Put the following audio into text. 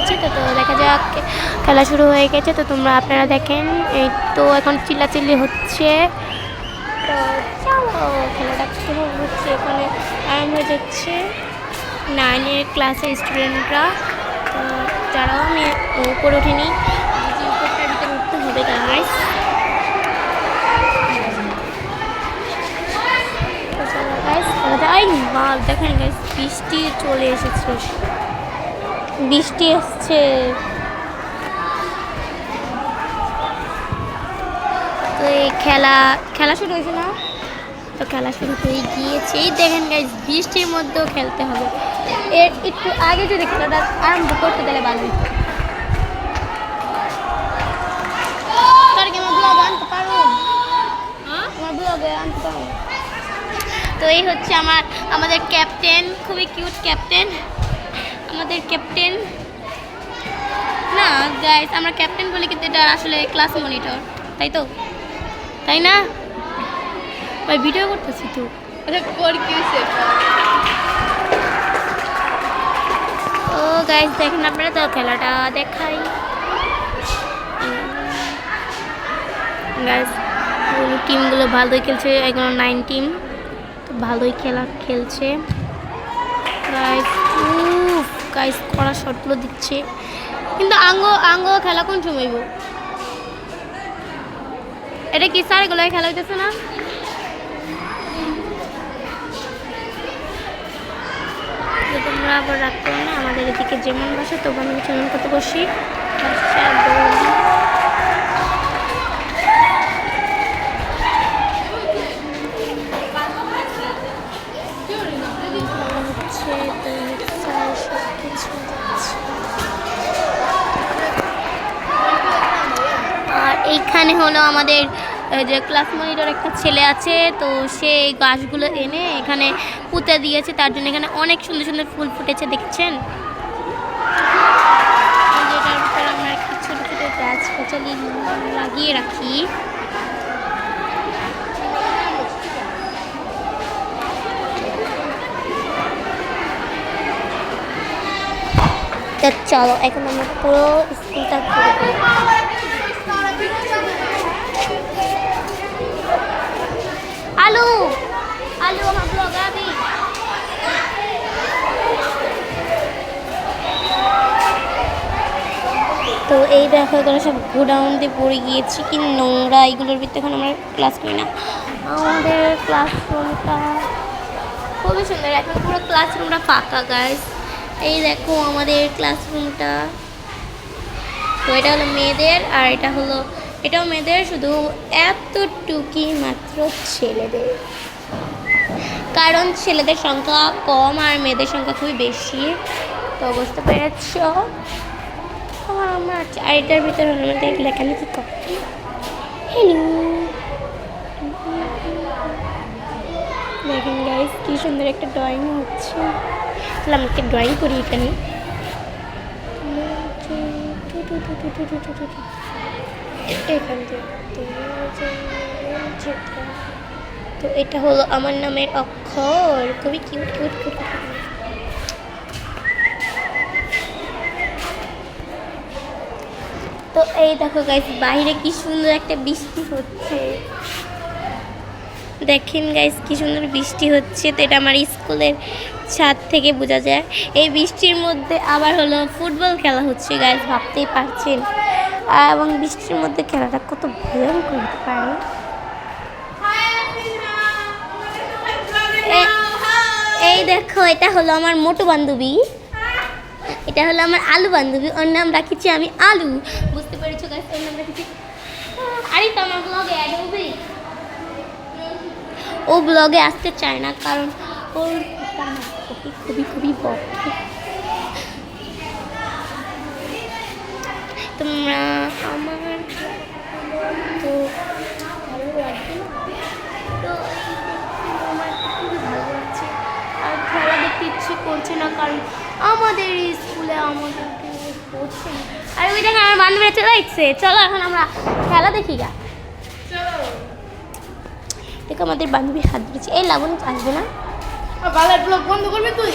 হচ্ছে। তো তো দেখা যাক, খেলা শুরু হয়ে গেছে। তো তোমরা আপনারা দেখেন, এই তো এখন চিল্লাচিল্লি হচ্ছে। তো চলো খেলাটা শুরু হচ্ছে, এখানে আরম্ভ হয়ে যাচ্ছে। 9-এর ক্লাসের স্টুডেন্টরা, তো যারাও আমি উপরে উঠিনি, উপরটার ভিতরে উঠতে হবে গাইস। দেখেন গাইস, বৃষ্টি চলে এসেছে, বৃষ্টি এসছে। তো এই খেলা শুরু হয়েছে না? তো খেলা শুরু হয়ে গিয়েছে। এই দেখেন গাইস, বৃষ্টির মধ্যেও খেলতে হবে। এর একটু আগে যদি খেলাটা আরম্ভ করতে তাহলে ভালো হতো। তো এই হচ্ছে আমাদের ক্যাপ্টেন, খুবই কিউট ক্যাপ্টেন, আমাদের ক্যাপ্টেন না গাইস, আমরা ক্যাপ্টেন বলি কিন্তু এটা আসলে ক্লাস মনিটর, তাই তো, তাই না ভাই? ভিডিও করতেছি তো। ও গাইস দেখেন, আপনারা তো খেলাটা দেখাই গাইস। টিমগুলো ভালোই খেলছে, এগুলো 9 টিম, তো ভালোই খেলছে গাইস। গাইস কড়া শটগুলো দিচ্ছে, কিন্তু আঙ্গ খেলা কোন সময়ব? এটা কি স্যার এগুলো খেলা হইতেছে না? তোমরা আবার রাখতে না, আমাদের এদিকে যেমন বসে তখন আমি তেমন করতে বসি। আর এইখানে হলো আমাদের যে ক্লাস মনিটর একটা ছেলে আছে, তো সে গাছগুলো এনে এখানে পুঁতে দিয়েছে, তার জন্য এখানে অনেক সুন্দর সুন্দর ফুল ফুটেছে, দেখছেন? যেটার উপর আমরা একটু ছোটো ছোটো গাছ গাছালি লাগিয়ে রাখি। চলো এখন আমরা পুরো স্কুলটা ঘুরে আলু আলু আমার ব্লগ আবি। তো এই দেখো, এগুলো সব গোডাউন দিয়ে পড়ে গিয়েছি, কি নোংরা, এগুলোর ভিতরে এখন আমরা ক্লাস করি না। আমাদের ক্লাসরুমটা খুবই সুন্দর, এখন পুরো ক্লাসরুমটা ফাঁকা গাইস। এই দেখো আমাদের ক্লাসরুমটা। তো এটা হলো মেয়েদের, আর এটাও মেয়েদের, শুধু এতটুকুই মাত্র ছেলেদের, কারণ ছেলেদের সংখ্যা কম আর মেয়েদের সংখ্যা খুবই বেশি। তো বুঝতে পেরেছ? আমার আর এটার ভিতরে আমাদের লেখালেখি করতে। হ্যালো দেখেন গাইস, কি সুন্দর একটা ড্রয়িং হচ্ছে। তাহলে আমি একটা ড্রয়িং করি এখানে। এখান থেকে তো এটা হলো আমার নামের অক্ষর, খুবই কিউট কিউট কিউট। তো এই দেখো গাইস, বাইরে কি সুন্দর একটা বৃষ্টি হচ্ছে, দেখেন গাইস কি সুন্দর বৃষ্টি হচ্ছে। তো এটা আমার স্কুলের ছাদ থেকে বোঝা যায়। এই বৃষ্টির মধ্যে আবার হলো ফুটবল খেলা হচ্ছে গাইস, ভাবতেই পারছেন। এবং বৃষ্টির মধ্যে খেলাটা কত ভয়ঙ্কর হতে পারে। এই দেখো, এটা হলো আমার মোটু বান্ধবী, এটা হলো আমার আলু বান্ধবী, ওর নাম রাখিছি আমি আলু। বুঝতে পেরেছো গাইস, ওর নাম রাখিছি। আরে তো আমার ব্লগে অ্যাড হবে। ও ব্লগে আসতে চায় না, কারণ ওর খুবই খুবই বকে। তোমরা আমার তো ভালো লাগবে না, তো আমার খুবই ভালো লাগছে। আর খেলা দেখতে ইচ্ছে করছে না, কারণ আমাদের স্কুলে আমাদেরকে পড়ছে না। আর ওই দেখেন আমার বান্ধবীরা চলে আসছে। চলো এখন আমরা খেলা দেখি গা। দেখো আমাদের বান্ধবীর হাত ধরেছে। এই লাবণ আসবে না, ব্লগ বন্ধ করবি তুই?